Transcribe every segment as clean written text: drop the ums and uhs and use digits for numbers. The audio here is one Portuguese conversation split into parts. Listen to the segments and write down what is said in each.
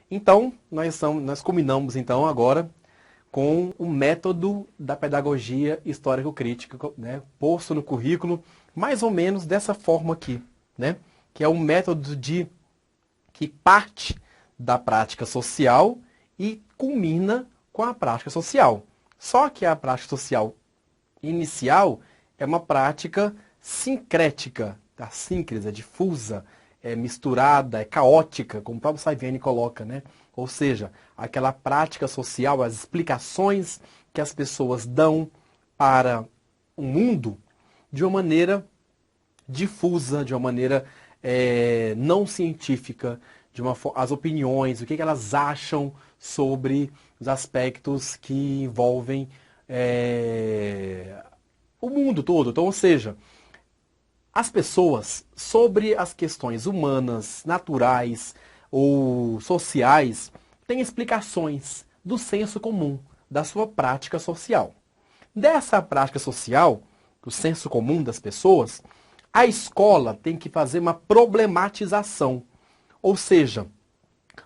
Então, nós culminamos então agora com o método da pedagogia histórico-crítica, né, posto no currículo, mais ou menos dessa forma aqui, né, que é um método que parte da prática social e culmina com a prática social. Só que a prática social inicial é uma prática sincrética, a síncrese, é difusa, é misturada, é caótica, como o próprio Saviani coloca, né? Ou seja, aquela prática social, as explicações que as pessoas dão para o mundo de uma maneira difusa, de uma maneira não científica, as opiniões, o que elas acham sobre os aspectos que envolvem o mundo todo. Então, ou seja, as pessoas, sobre as questões humanas, naturais ou sociais, têm explicações do senso comum, da sua prática social. Dessa prática social, do senso comum das pessoas, a escola tem que fazer uma problematização, ou seja,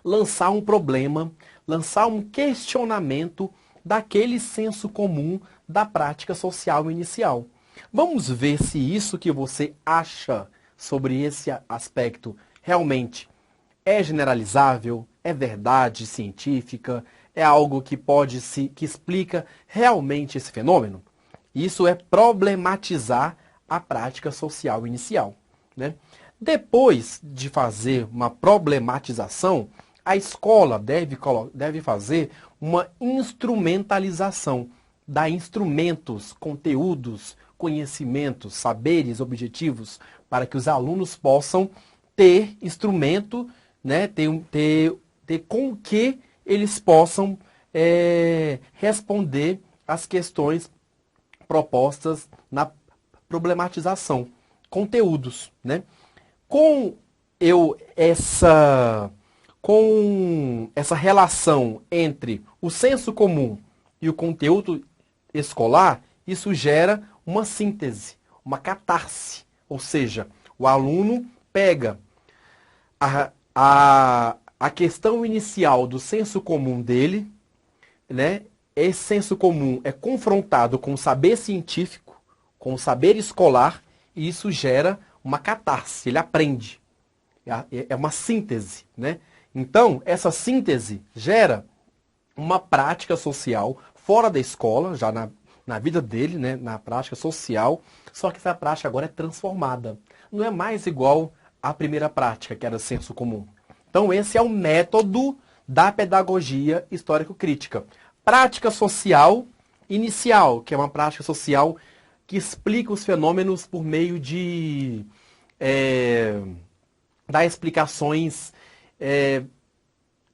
lançar um problema, lançar um questionamento daquele senso comum da prática social inicial. Vamos ver se isso que você acha sobre esse aspecto realmente é generalizável, é verdade científica, é algo que que explica realmente esse fenômeno. Isso é problematizar a prática social inicial, né? Depois de fazer uma problematização, a escola deve fazer uma instrumentalização, dar instrumentos, conteúdos, conhecimentos, saberes, objetivos, para que os alunos possam ter instrumento, né, ter com que eles possam responder às questões propostas na problematização, conteúdos, né? Com essa relação entre o senso comum e o conteúdo escolar, isso gera uma síntese, uma catarse. Ou seja, o aluno pega a questão inicial do senso comum dele, né? Esse senso comum é confrontado com o saber científico, com o saber escolar, e isso gera uma catarse, ele aprende. É uma síntese, né? Então, essa síntese gera uma prática social fora da escola, já na vida dele, né? Na prática social, só que essa prática agora é transformada. Não é mais igual à primeira prática, que era senso comum. Então, esse é o método da pedagogia histórico-crítica. Prática social inicial, que é uma prática social que explica os fenômenos por meio de dar explicações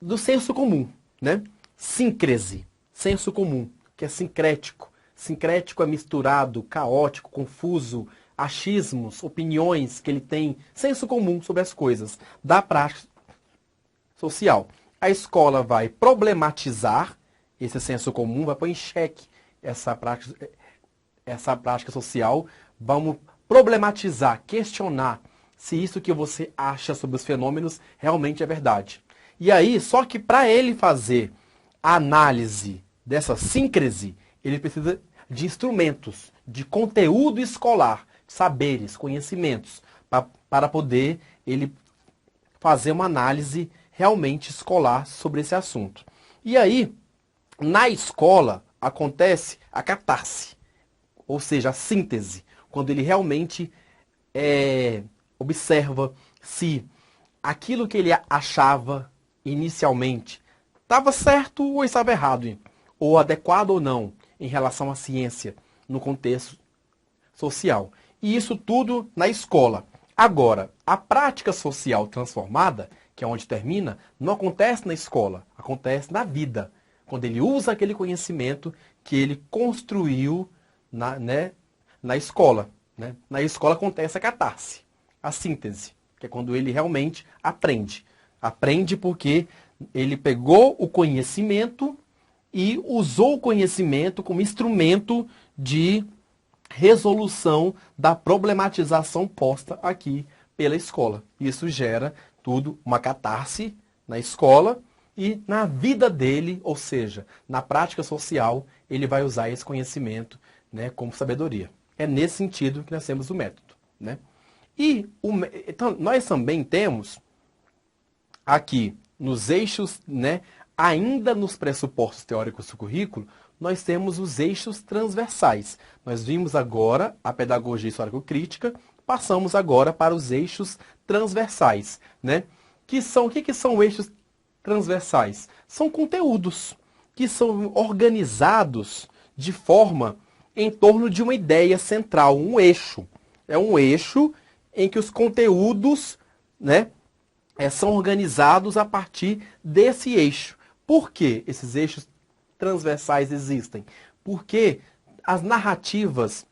do senso comum, né? Síncrese, senso comum, que é sincrético. Sincrético é misturado, caótico, confuso, achismos, opiniões que ele tem, senso comum sobre as coisas, da prática social. A escola vai problematizar esse senso comum, vai pôr em xeque essa prática social. Vamos problematizar, questionar se isso que você acha sobre os fenômenos realmente é verdade. E aí, só que para ele fazer a análise dessa síncrese, ele precisa de instrumentos, de conteúdo escolar, saberes, conhecimentos, para poder ele fazer uma análise realmente escolar sobre esse assunto. E aí, na escola, acontece a catarse, ou seja, a síntese, quando ele realmente observa se aquilo que ele achava inicialmente estava certo ou estava errado, ou adequado ou não em relação à ciência no contexto social. E isso tudo na escola. Agora, a prática social transformada, que é onde termina, não acontece na escola, acontece na vida. Quando ele usa aquele conhecimento que ele construiu na escola. Né? Na escola acontece a catarse, a síntese, que é quando ele realmente aprende. Aprende porque ele pegou o conhecimento e usou o conhecimento como instrumento de resolução da problematização posta aqui pela escola. Isso gera tudo uma catarse na escola e na vida dele, ou seja, na prática social, ele vai usar esse conhecimento, né, como sabedoria. É nesse sentido que nós temos o método, né? Então, nós também temos aqui nos eixos, né, ainda nos pressupostos teóricos do currículo, nós temos os eixos transversais. Nós vimos agora a pedagogia histórico-crítica, passamos agora para os eixos transversais, né? O que são eixos transversais? São conteúdos que são organizados de forma em torno de uma ideia central, um eixo. É um eixo em que os conteúdos, né, são organizados a partir desse eixo. Por que esses eixos transversais existem? Porque as narrativas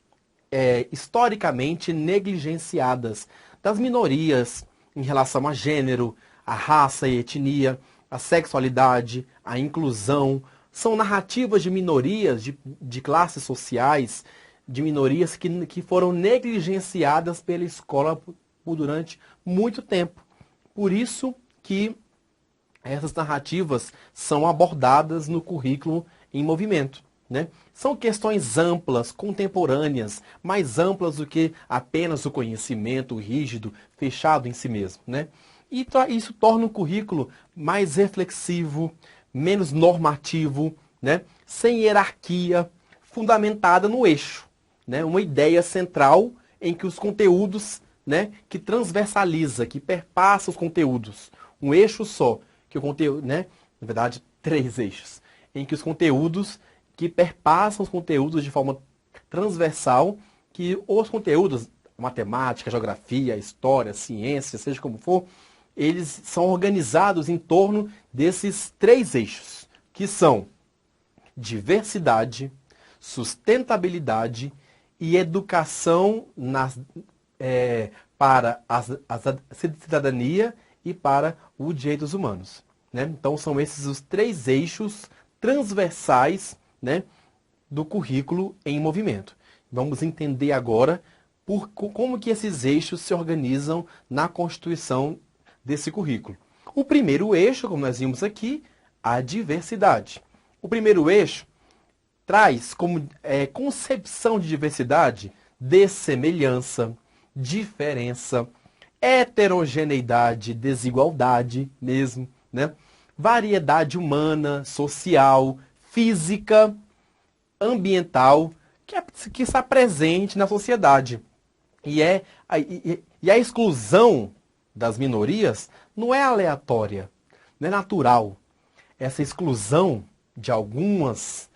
historicamente negligenciadas das minorias em relação a gênero, a raça e etnia, a sexualidade, a inclusão, são narrativas de minorias, de classes sociais, de minorias que foram negligenciadas pela escola durante muito tempo. Por isso que essas narrativas são abordadas no currículo em movimento, né? São questões amplas, contemporâneas, mais amplas do que apenas o conhecimento rígido, fechado em si mesmo, né? E isso torna o currículo mais reflexivo, menos normativo, né? Sem hierarquia, fundamentada no eixo, né? Uma ideia central em que os conteúdos, né, que transversaliza, que perpassa os conteúdos. Um eixo só, que o conteúdo, né, na verdade, 3 eixos, em que os conteúdos que perpassam os conteúdos de forma transversal, que os conteúdos, matemática, geografia, história, ciência, seja como for, eles são organizados em torno desses 3 eixos, que são diversidade, sustentabilidade e educação para a cidadania e para os direitos humanos, né? Então são esses os 3 eixos transversais, né, do currículo em movimento. Vamos entender agora como que esses eixos se organizam na constituição desse currículo. O primeiro eixo, como nós vimos aqui, a diversidade. O primeiro eixo traz como concepção de diversidade dessemelhança, diferença, heterogeneidade, desigualdade mesmo, né? Variedade humana, social, física, ambiental, que está presente na sociedade. E a exclusão das minorias não é aleatória, não é natural. Essa exclusão de algumas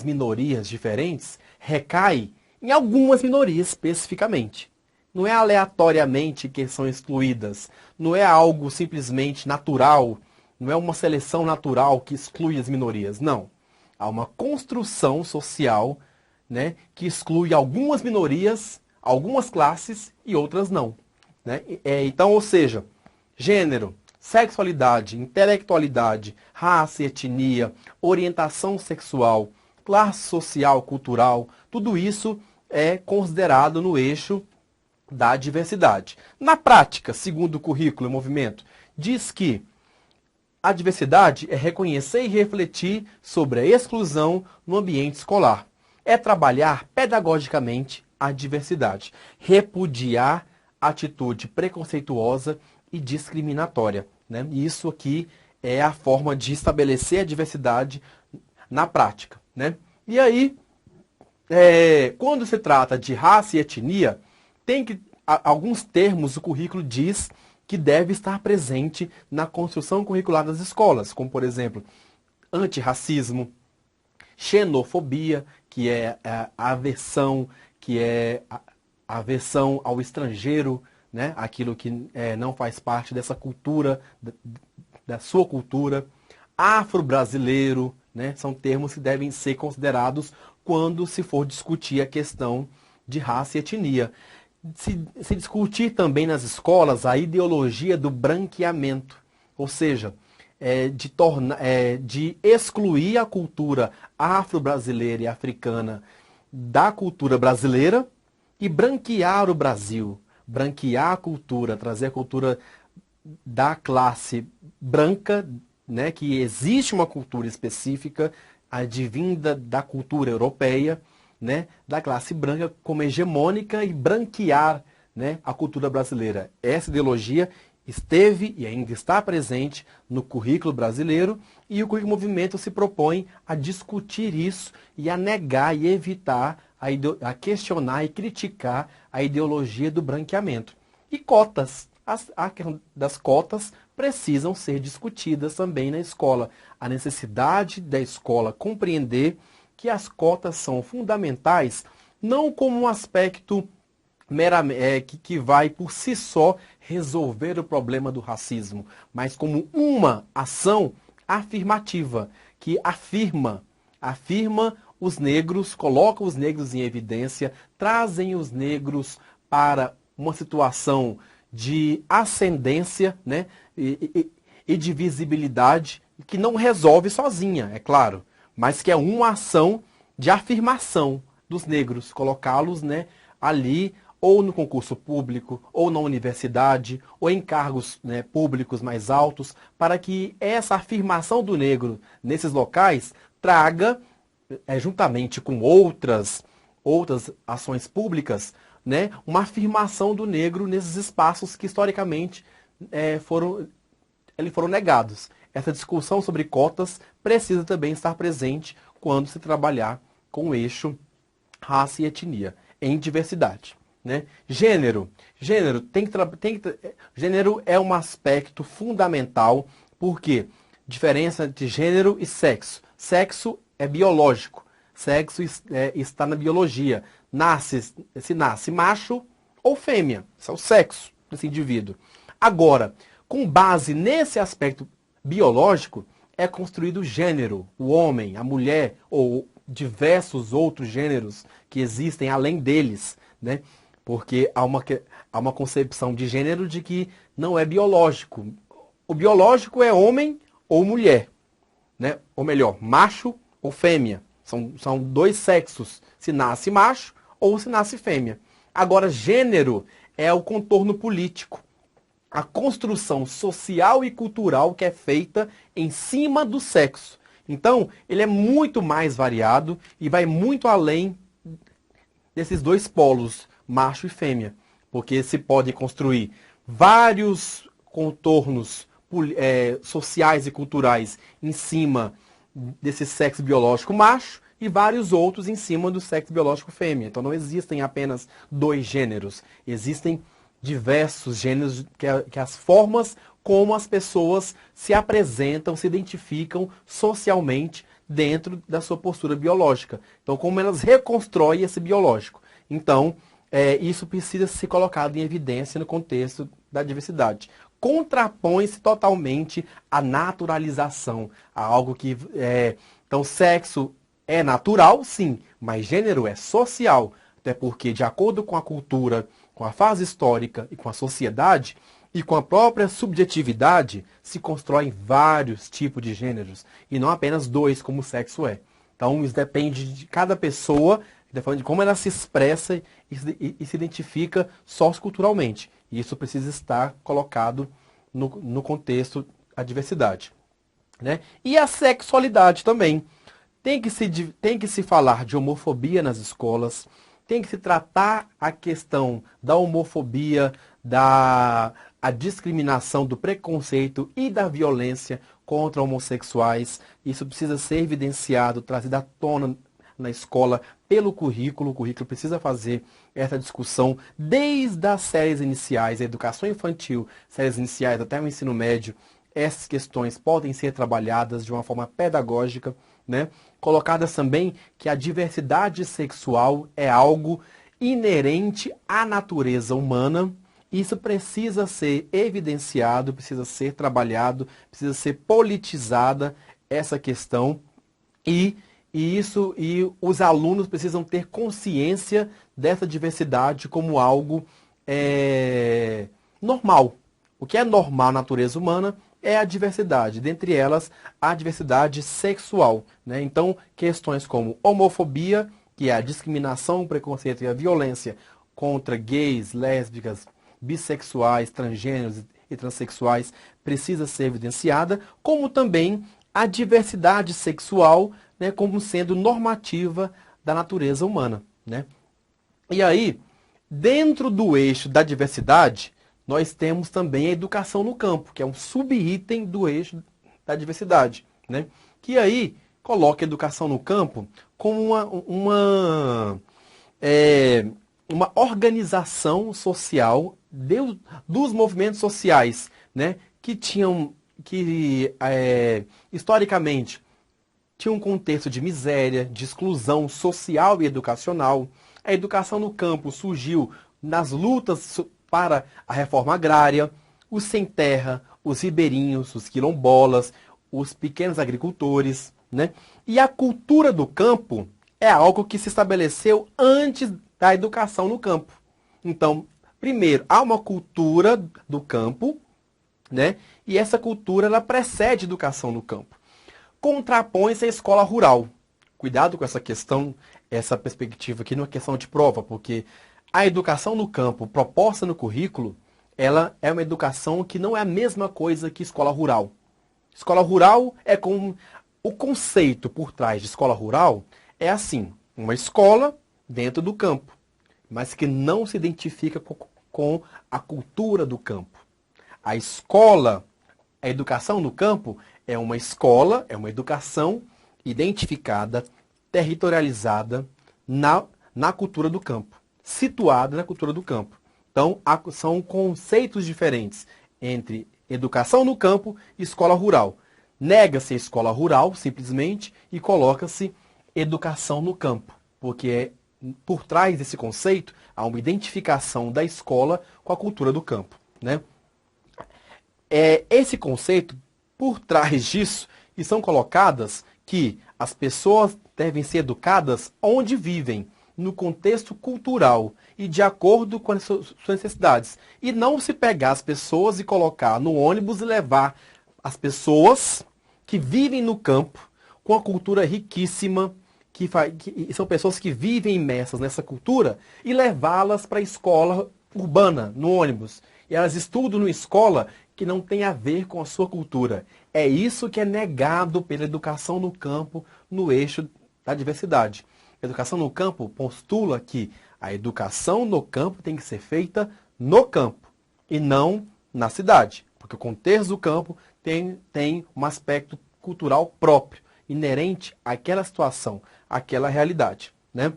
minorias diferentes recai em algumas minorias especificamente. Não é aleatoriamente que são excluídas, não é algo simplesmente natural, não é uma seleção natural que exclui as minorias, não. Há uma construção social, né, que exclui algumas minorias, algumas classes e outras não, né? Então, ou seja, gênero, sexualidade, intelectualidade, raça, etnia, orientação sexual, classe social, cultural, tudo isso é considerado no eixo da diversidade. Na prática, segundo o currículo e movimento, diz que a diversidade é reconhecer e refletir sobre a exclusão no ambiente escolar. É trabalhar pedagogicamente a diversidade, repudiar a atitude preconceituosa e discriminatória, né? E isso aqui é a forma de estabelecer a diversidade na prática, né? E aí, quando se trata de raça e etnia, alguns termos o currículo diz que deve estar presente na construção curricular das escolas, como, por exemplo, antirracismo, xenofobia, que é a aversão, a aversão ao estrangeiro, né? Aquilo que não faz parte dessa cultura, da sua cultura, afro-brasileiro, né? São termos que devem ser considerados quando se for discutir a questão de raça e etnia. Se discutir também nas escolas a ideologia do branqueamento, ou seja, de excluir a cultura afro-brasileira e africana da cultura brasileira e branquear o Brasil, branquear a cultura, trazer a cultura da classe branca, né, que existe uma cultura específica, advinda da cultura europeia, né, da classe branca como hegemônica e branquear, né, a cultura brasileira. Essa ideologia esteve e ainda está presente no currículo brasileiro e o currículo movimento se propõe a discutir isso e a negar e evitar, a questionar e criticar a ideologia do branqueamento. E cotas. A questão das cotas precisam ser discutidas também na escola. A necessidade da escola compreender que as cotas são fundamentais, não como um aspecto que vai por si só resolver o problema do racismo, mas como uma ação afirmativa, que afirma os negros, coloca os negros em evidência, trazem os negros para uma situação de ascendência, né, e de visibilidade, que não resolve sozinha, é claro, mas que é uma ação de afirmação dos negros, colocá-los, né, ali, ou no concurso público, ou na universidade, ou em cargos, né, públicos mais altos, para que essa afirmação do negro nesses locais traga, juntamente com outras ações públicas, né, uma afirmação do negro nesses espaços que historicamente foram negados. Essa discussão sobre cotas precisa também estar presente quando se trabalhar com o eixo raça e etnia, em diversidade. Né? Gênero gênero é um aspecto fundamental, porque diferença entre gênero e sexo. Sexo é biológico, sexo está na biologia. Se nasce macho ou fêmea, esse é o sexo desse indivíduo. Agora, com base nesse aspecto biológico, é construído o gênero, o homem, a mulher ou diversos outros gêneros que existem além deles, né? Porque há uma concepção de gênero de que não é biológico. O biológico é homem ou mulher, né? Ou melhor, macho ou fêmea. São dois sexos, se nasce macho ou se nasce fêmea. Agora, gênero é o contorno político, a construção social e cultural que é feita em cima do sexo. Então, ele é muito mais variado e vai muito além desses dois polos, macho e fêmea, porque se pode construir vários contornos sociais e culturais em cima desse sexo biológico macho e vários outros em cima do sexo biológico fêmea. Então não existem apenas dois gêneros, existem diversos gêneros, que as formas como as pessoas se apresentam, se identificam socialmente dentro da sua postura biológica. Então, como elas reconstroem esse biológico. Então, isso precisa ser colocado em evidência no contexto da diversidade. Contrapõe-se totalmente à naturalização, a algo que... Então, sexo é natural, sim, mas gênero é social. Até porque, de acordo com a cultura, com a fase histórica e com a sociedade, e com a própria subjetividade, se constroem vários tipos de gêneros, e não apenas dois, como o sexo é. Então, isso depende de cada pessoa, de como ela se expressa e se identifica socioculturalmente. E isso precisa estar colocado no contexto da diversidade. Né? E a sexualidade também. Tem que se falar de homofobia nas escolas, tem que se tratar a questão da homofobia, a discriminação, do preconceito e da violência contra homossexuais. Isso precisa ser evidenciado, trazido à tona na escola pelo currículo. O currículo precisa fazer essa discussão desde as séries iniciais, a educação infantil, séries iniciais até o ensino médio. Essas questões podem ser trabalhadas de uma forma pedagógica, né? Colocadas também que a diversidade sexual é algo inerente à natureza humana. Isso precisa ser evidenciado, precisa ser trabalhado, precisa ser politizada essa questão e os alunos precisam ter consciência dessa diversidade como algo normal. O que é normal na natureza humana é a diversidade, dentre elas a diversidade sexual. Né? Então, questões como homofobia, que é a discriminação, o preconceito e a violência contra gays, lésbicas, bissexuais, transgêneros e transexuais precisa ser evidenciada, como também a diversidade sexual, né, como sendo normativa da natureza humana, né? E aí, dentro do eixo da diversidade, nós temos também a educação no campo, que é um subitem do eixo da diversidade, né? Que aí coloca a educação no campo como uma organização social dos movimentos sociais, né? Que historicamente tinha um contexto de miséria, de exclusão social e educacional. A educação no campo surgiu nas lutas para a reforma agrária, os sem terra, os ribeirinhos, os quilombolas, os pequenos agricultores, né? E a cultura do campo é algo que se estabeleceu antes da educação no campo. Então, primeiro, há uma cultura do campo, né? E essa cultura ela precede a educação no campo. Contrapõe-se à escola rural. Cuidado com essa questão, essa perspectiva aqui não é questão de prova, porque a educação no campo proposta no currículo, ela é uma educação que não é a mesma coisa que escola rural. Escola rural é com o conceito por trás de escola rural é assim, uma escola dentro do campo, mas que não se identifica com a cultura do campo. A escola, a educação no campo é uma escola, é uma educação identificada, territorializada na cultura do campo, situada na cultura do campo. Então, são conceitos diferentes entre educação no campo e escola rural. Nega-se a escola rural, simplesmente, e coloca-se educação no campo, porque por trás desse conceito há uma identificação da escola com a cultura do campo, né? Esse conceito, por trás disso, e são colocadas que as pessoas devem ser educadas onde vivem, no contexto cultural e de acordo com as suas necessidades. E não se pegar as pessoas e colocar no ônibus e levar as pessoas que vivem no campo com a cultura riquíssima, que são pessoas que vivem imersas nessa cultura, e levá-las para a escola urbana, no ônibus. E elas estudam numa escola que não tem a ver com a sua cultura. É isso que é negado pela educação no campo, no eixo da diversidade. A educação no campo postula que a educação no campo tem que ser feita no campo e não na cidade, porque o contexto do campo tem um aspecto cultural próprio, inerente àquela situação, àquela realidade, né?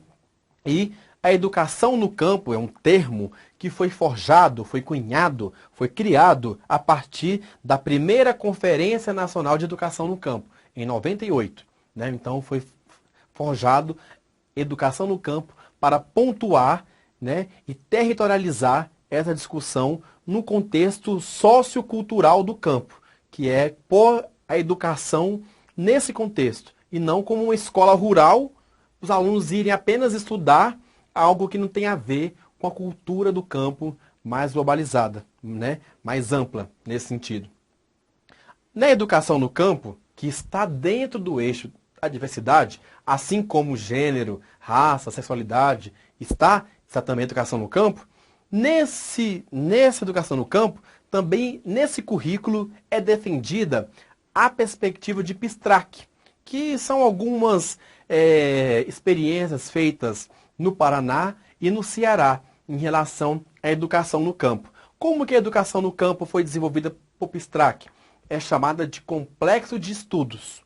E a educação no campo é um termo que foi forjado, foi cunhado, foi criado a partir da primeira Conferência Nacional de Educação no Campo, em 98, né? Então foi forjado educação no campo para pontuar, né, e territorializar essa discussão no contexto sociocultural do campo, que é pôr a educação nesse contexto, e não como uma escola rural, os alunos irem apenas estudar algo que não tem a ver com a cultura do campo mais globalizada, né, mais ampla nesse sentido. Na educação no campo, que está dentro do eixo da diversidade, assim como gênero, raça, sexualidade, está também a educação no campo, nessa educação no campo, também nesse currículo é defendida a perspectiva de PISTRAC, que são algumas experiências feitas no Paraná e no Ceará em relação à educação no campo. Como que a educação no campo foi desenvolvida por PISTRAC? É chamada de complexo de estudos,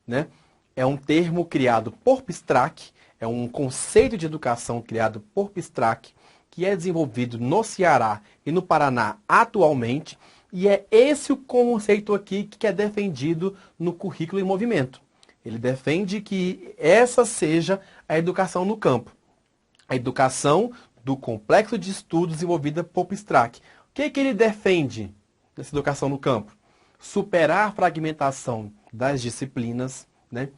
né? É um termo criado por PISTRAC, é um conceito de educação criado por PISTRAC, que é desenvolvido no Ceará e no Paraná atualmente, e é esse o conceito aqui que é defendido no currículo em movimento. Ele defende que essa seja a educação no campo. A educação do complexo de estudos desenvolvida por PISTRAC. O que ele defende nessa educação no campo? Superar a fragmentação das disciplinas, né?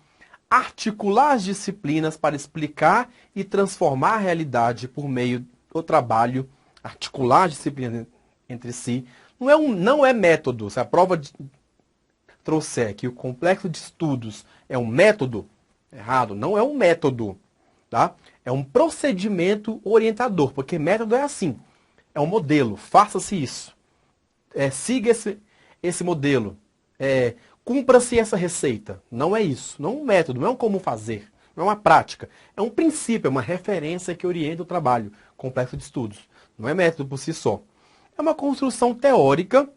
Articular as disciplinas para explicar e transformar a realidade por meio do trabalho, articular as disciplinas entre si. Não é método. Se a prova trouxer que o complexo de estudos é um método, errado, não é um método, tá? É um procedimento orientador, porque método é assim, é um modelo, faça-se isso. siga esse modelo, cumpra-se essa receita. Não é isso, não é um método, não é um como fazer, não é uma prática. É um princípio, é uma referência que orienta o trabalho complexo de estudos. Não é método por si só. É uma construção teórica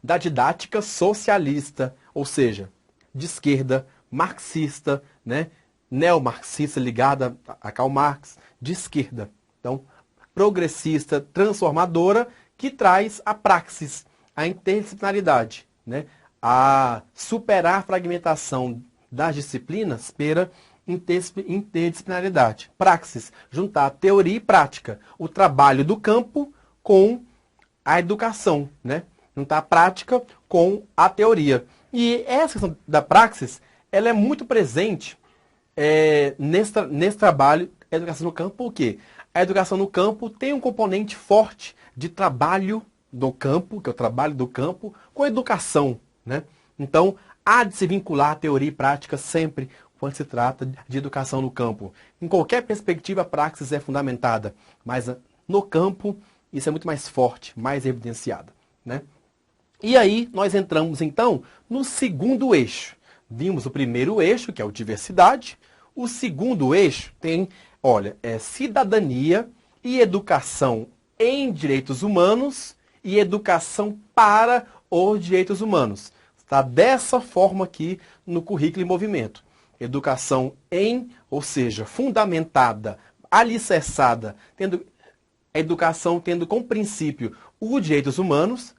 da didática socialista, ou seja, de esquerda, marxista, né? Neomarxista ligada a Karl Marx, de esquerda. Então, progressista, transformadora, que traz a praxis, a interdisciplinaridade, né? A superar a fragmentação das disciplinas pela interdisciplinaridade. Praxis, juntar teoria e prática, o trabalho do campo com a educação, né? Juntar a prática com a teoria. E essa questão da praxis, ela é muito presente nesse trabalho, educação no campo, por quê? A educação no campo tem um componente forte de trabalho do campo, que é o trabalho do campo, com a educação, né? Então, há de se vincular a teoria e prática sempre quando se trata de educação no campo. Em qualquer perspectiva, a praxis é fundamentada, mas no campo isso é muito mais forte, mais evidenciada, né? E aí nós entramos então no segundo eixo. Vimos o primeiro eixo, que é o diversidade. O segundo eixo tem, olha, cidadania e educação em direitos humanos e educação para os direitos humanos. Está dessa forma aqui no currículo em movimento. Educação em, ou seja, fundamentada, alicerçada, tendo a educação tendo como princípio os direitos humanos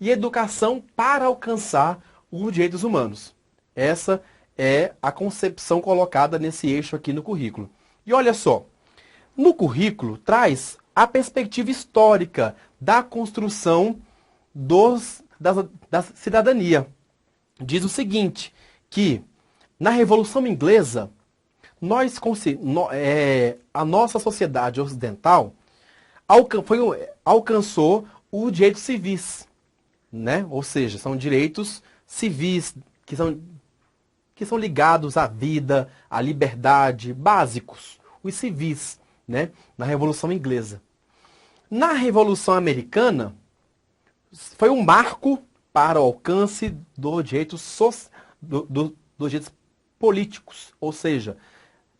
e educação para alcançar os direitos humanos. Essa é a concepção colocada nesse eixo aqui no currículo. E olha só, no currículo traz a perspectiva histórica da construção da cidadania. Diz o seguinte, que na Revolução Inglesa, a nossa sociedade ocidental alcançou os direitos civis, né? Ou seja, são direitos civis que são ligados à vida, à liberdade, básicos, os civis, né? Na Revolução Inglesa. Na Revolução Americana, foi um marco para o alcance dos direitos, dos direitos políticos, ou seja,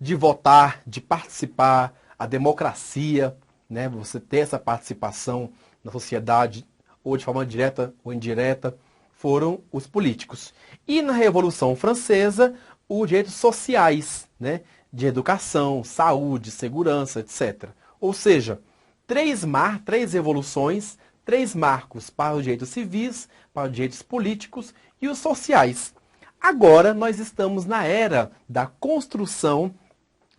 de votar, de participar, a democracia, né? Você ter essa participação na sociedade, ou de forma direta ou indireta, foram os políticos. E na Revolução Francesa, os direitos sociais, né? De educação, saúde, segurança, etc. Ou seja, três revoluções, três marcos para os direitos civis, para os direitos políticos e os sociais. Agora nós estamos na era da construção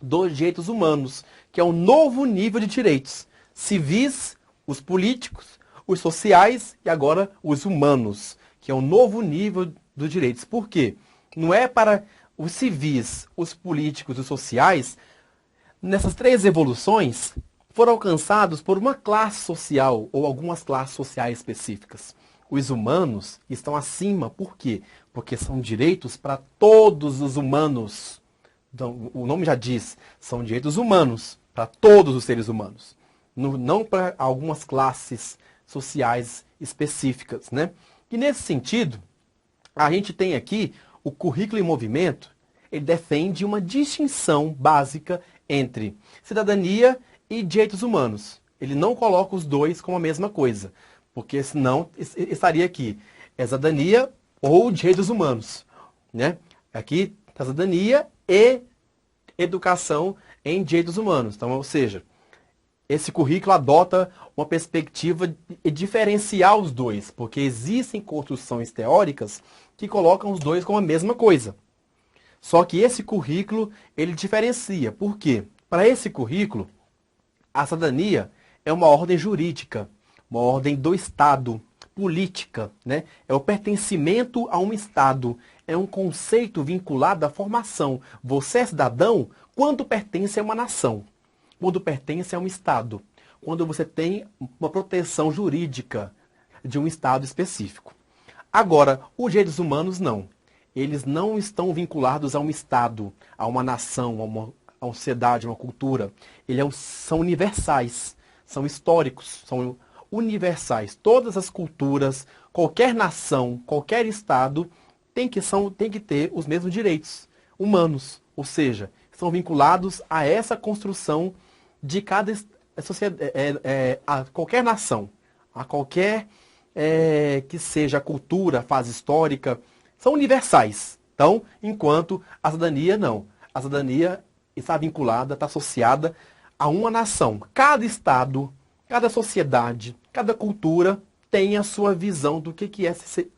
dos direitos humanos, que é um novo nível de direitos civis, os políticos, os sociais e agora os humanos, que é um novo nível dos direitos. Por quê? Não é para os civis, os políticos e os sociais, nessas três evoluções, foram alcançados por uma classe social ou algumas classes sociais específicas. Os humanos estão acima, por quê? Porque são direitos para todos os humanos. Então, o nome já diz, são direitos humanos para todos os seres humanos. Não para algumas classes sociais específicas, né? E nesse sentido, a gente tem aqui o currículo em movimento, ele defende uma distinção básica entre cidadania e direitos humanos. Ele não coloca os dois como a mesma coisa, porque senão estaria aqui cidadania ou direitos humanos, né? Aqui cidadania e educação em direitos humanos. Então, ou seja, esse currículo adota uma perspectiva de diferenciar os dois, porque existem construções teóricas que colocam os dois como a mesma coisa. Só que esse currículo, ele diferencia. Por quê? Para esse currículo, a cidadania é uma ordem jurídica, uma ordem do Estado, política, né? É o pertencimento a um Estado, é um conceito vinculado à formação. Você é cidadão quando pertence a uma nação, quando pertence a um Estado, quando você tem uma proteção jurídica de um Estado específico. Agora, os direitos humanos não. Eles não estão vinculados a um Estado, a uma nação, a uma sociedade, a uma cultura. São universais, são históricos, são universais. Todas as culturas, qualquer nação, qualquer estado tem que ter os mesmos direitos humanos, ou seja, são vinculados a essa construção de cada sociedade, a qualquer nação, a qualquer que seja a cultura, a fase histórica, são universais. Então, enquanto a cidadania não. A cidadania está vinculada, está associada a uma nação. Cada estado, cada sociedade, cada cultura tem a sua visão do que é ser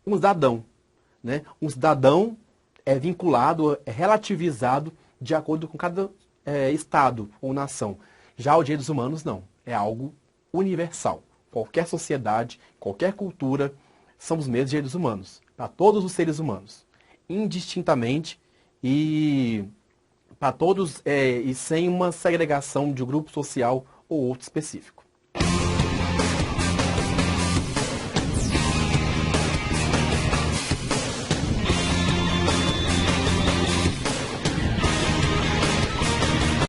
um cidadão. Né? Um cidadão é vinculado, é relativizado de acordo com cada estado ou nação. Já os direitos humanos não. É algo universal. Qualquer sociedade, qualquer cultura, são os mesmos direitos humanos. Para todos os seres humanos. Indistintamente e para todos e sem uma segregação de um grupo social ou outro específico.